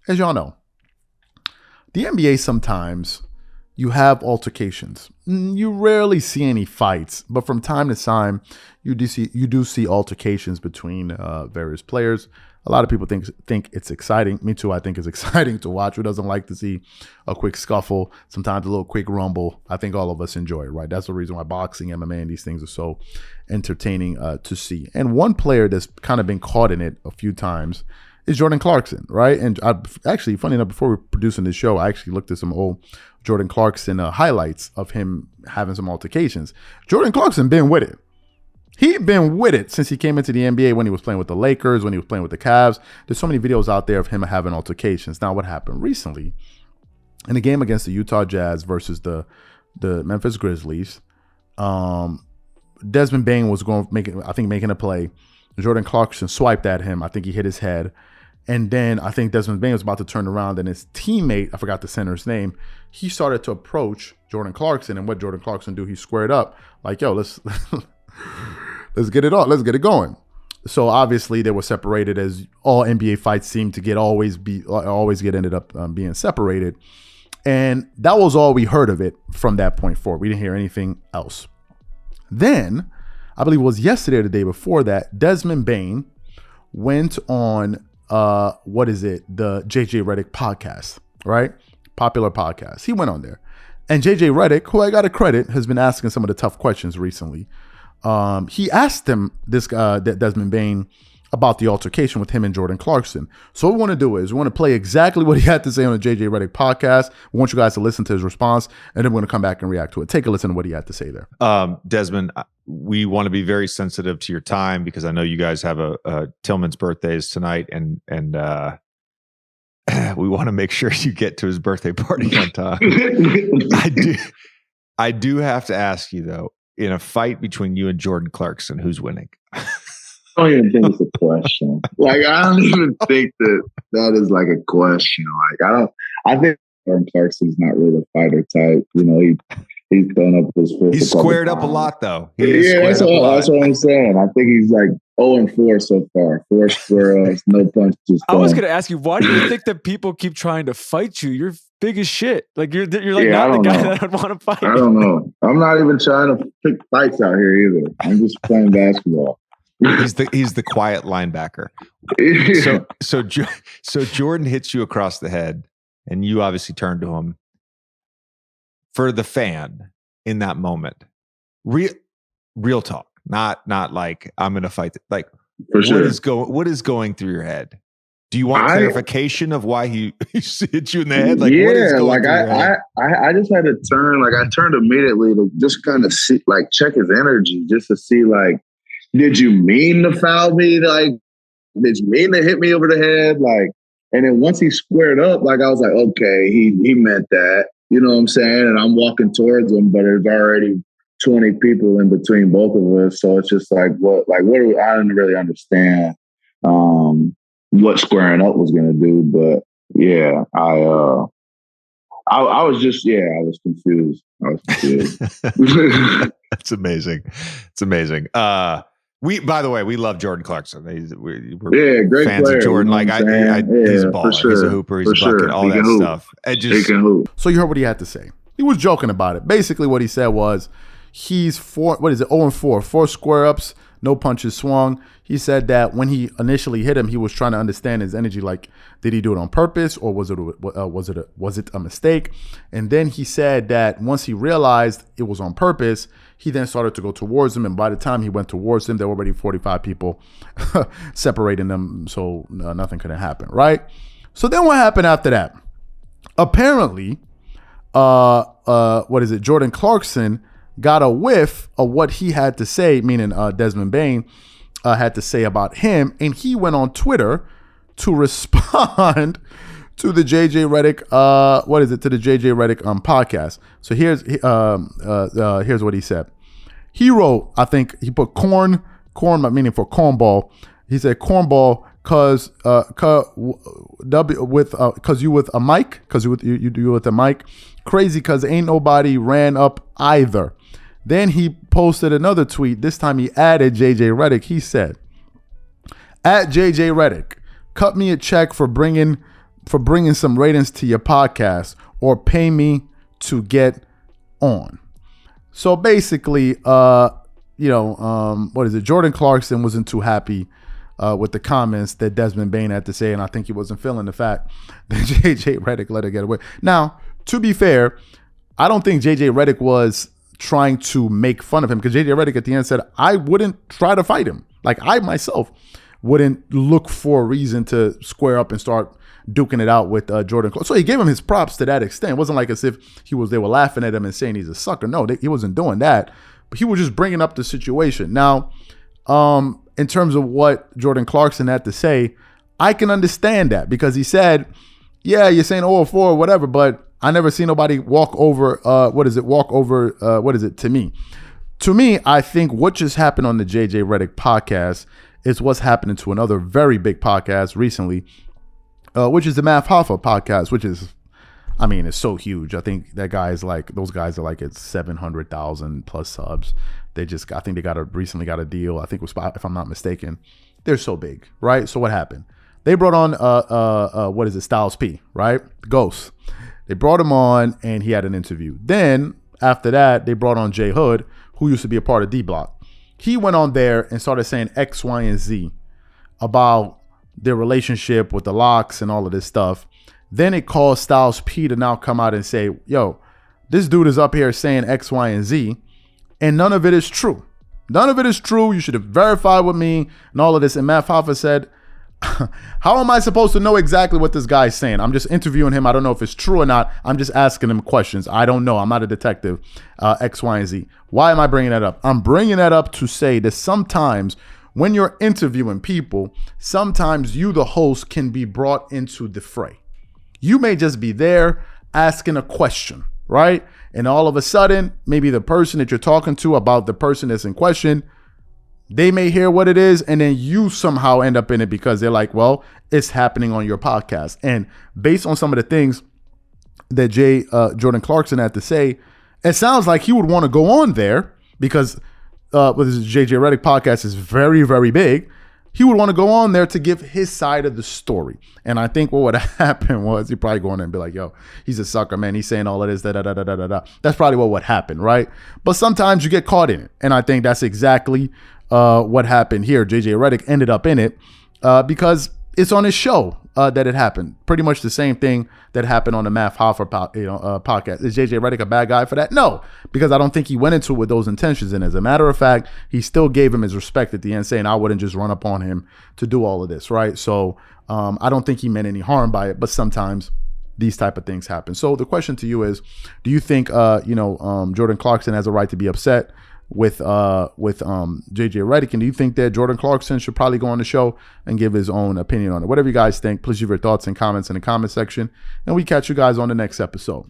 as y'all know, the NBA sometimes you have altercations. You rarely see any fights, but from time to time, you do see altercations between various players. A lot of people think it's exciting. Me too. I think it's exciting to watch. Who doesn't like to see a quick scuffle? Sometimes a little quick rumble. I think all of us enjoy it, right? That's the reason why boxing, MMA, and these things are so entertaining to see. And one player that's kind of been caught in it a few times is Jordan Clarkson, right? And actually, funny enough, before we were producing this show, I actually looked at some old Jordan Clarkson highlights of him having some altercations. Jordan Clarkson been with it. He'd been with it since he came into the NBA, when he was playing with the Lakers, when he was playing with the Cavs. There's so many videos out there of him having altercations. Now, what happened recently in a game against the Utah Jazz versus the Memphis Grizzlies, Desmond Bane was making a play. Jordan Clarkson swiped at him. I think he hit his head. And then I think Desmond Bane was about to turn around, and his teammate, I forgot the center's name, he started to approach Jordan Clarkson. And what Jordan Clarkson do? He squared up like, yo, let's get it on. Let's get it going. So obviously they were separated, as all NBA fights seem to always ended up being separated. And that was all we heard of it from that point forward. We didn't hear anything else. Then, I believe it was yesterday or the day before that, Desmond Bane went on the JJ Reddick podcast, right? Popular podcast. He went on there. And JJ Reddick, who I got to credit, has been asking some of the tough questions recently. He asked him, Desmond Bane, about the altercation with him and Jordan Clarkson. So what we want to do is we want to play exactly what he had to say on the JJ Reddick podcast. We want you guys to listen to his response, and then we're going to come back and react to it. Take a listen to what he had to say there. Desmond, we want to be very sensitive to your time, because I know you guys have Tillman's birthdays tonight, and we want to make sure you get to his birthday party on time. I do have to ask you, though, in a fight between you and Jordan Clarkson, who's winning? I don't even think it's a question. Like, I don't even think that is like a question. Like, I think Jordan Clarkson's not really a fighter type. You know, he's thrown up his fist. He's squared up a lot, though. That's what I'm saying. I think he's like 0-4 so far. 4 square-ups, no punches. I was going to ask you, why do you think that people keep trying to fight you? You're big as shit. Like, you're like not the guy that I'd want to fight. I don't know. I'm not even trying to pick fights out here either. I'm just playing basketball. He's the quiet linebacker. Yeah. So Jordan hits you across the head, and you obviously turn to him. For the fan in that moment, real talk, not like I'm going to fight. Like, for sure. What is going through your head? Do you want clarification of why he hit you in the head? Like, yeah, what is going through your head? I just had to turn. Like, I turned immediately to just kind of see, like, check his energy, just to see, like, did you mean to foul me? Like, did you mean to hit me over the head? Like, and then once he squared up, like, I was like, okay, he meant that. You know what I'm saying? And I'm walking towards him, but there's already 20 people in between both of us. So it's just like, what do we, I didn't really understand what squaring up was going to do. But yeah, I was just, I was confused. That's amazing. It's amazing. By the way, we love Jordan Clarkson. We're great fans player, of Jordan. You know He's a baller. sure, He's a hooper. He's a bucket. All that stuff. He can hoop. So you heard what he had to say. He was joking about it. Basically, what he said was, he's 0-4, 4 square ups, no punches swung. He said that when he initially hit him, he was trying to understand his energy. Like, did he do it on purpose, or was it a mistake? And then he said that once he realized it was on purpose, he then started to go towards him. And by the time he went towards him, there were already 45 people separating them, so nothing could have happened, right? So then what happened after that? Apparently, Jordan Clarkson got a whiff of what he had to say, meaning Desmond Bane had to say about him, and he went on Twitter to respond to the JJ Reddick, to the JJ Reddick podcast. So here's what he said. He wrote, I think he put corn meaning for cornball. He said cornball cause you with a mic, cause you with a mic. Crazy cause ain't nobody ran up either. Then he posted another tweet. This time he added JJ Reddick. He said, at JJ Reddick, cut me a check for bringing for bringing some ratings to your podcast or pay me to get on. So basically, what is it? Jordan Clarkson wasn't too happy with the comments that Desmond Bane had to say, and I think he wasn't feeling the fact that JJ Reddick let it get away. Now, to be fair, I don't think JJ Reddick was trying to make fun of him, because JJ Reddick at the end said, I wouldn't try to fight him. Like, I myself wouldn't look for a reason to square up and start duking it out with Jordan Clarkson. So he gave him his props to that extent. It wasn't like as if they were laughing at him and saying he's a sucker. No, he wasn't doing that. But he was just bringing up the situation. Now, in terms of what Jordan Clarkson had to say, I can understand that, because he said, yeah, you're saying 0-4 or whatever, but I never seen nobody walk over to me. To me, I think what just happened on the JJ Reddick podcast is what's happening to another very big podcast recently, which is the Math Hoffa podcast, which is, I mean, it's so huge. I think those guys are like at 700,000 plus subs. I think they recently got a deal. I think it was, if I'm not mistaken, they're so big, right? So what happened? They brought on, Styles P, right? Ghost. They brought him on and he had an interview. Then after that, they brought on Jay Hood, who used to be a part of D Block. He went on there and started saying X, Y, and Z about their relationship with the Locks and all of this stuff. Then it caused Styles P to now come out and say, yo, this dude is up here saying X, Y, and Z, and none of it is true. None of it is true. You should have verified with me and all of this. And Matt Hoffa said, how am I supposed to know exactly what this guy's saying? I'm just interviewing him. I don't know if it's true or not. I'm just asking him questions. I don't know. I'm not a detective. X, Y, and Z. Why am I bringing that up? I'm bringing that up to say that sometimes when you're interviewing people, sometimes you, the host, can be brought into the fray. You may just be there asking a question, right? And all of a sudden, maybe the person that you're talking to about the person that's in question, they may hear what it is, and then you somehow end up in it because they're like, well, it's happening on your podcast. And based on some of the things that Jordan Clarkson had to say, it sounds like he would want to go on there because this JJ Reddick podcast is very, very big. He would want to go on there to give his side of the story. And I think what would happen was he'd probably go on there and be like, yo, he's a sucker, man. He's saying all of this, da-da-da-da-da-da. That's probably what would happen, right? But sometimes you get caught in it. And I think that's exactly what happened here. JJ Reddick ended up in it because it's on his show that it happened. Pretty much the same thing that happened on the Math Hoffa podcast. Is JJ Reddick a bad guy for that? No, because I don't think he went into it with those intentions. And as a matter of fact, he still gave him his respect at the end, saying I wouldn't just run up on him to do all of this, right? So I don't think he meant any harm by it, but sometimes these type of things happen. So the question to you is, do you think Jordan Clarkson has a right to be upset with JJ Reddick, and do you think that Jordan Clarkson should probably go on the show and give his own opinion on it? Whatever you guys think, please leave your thoughts and comments in the comment section, and we catch you guys on the next episode.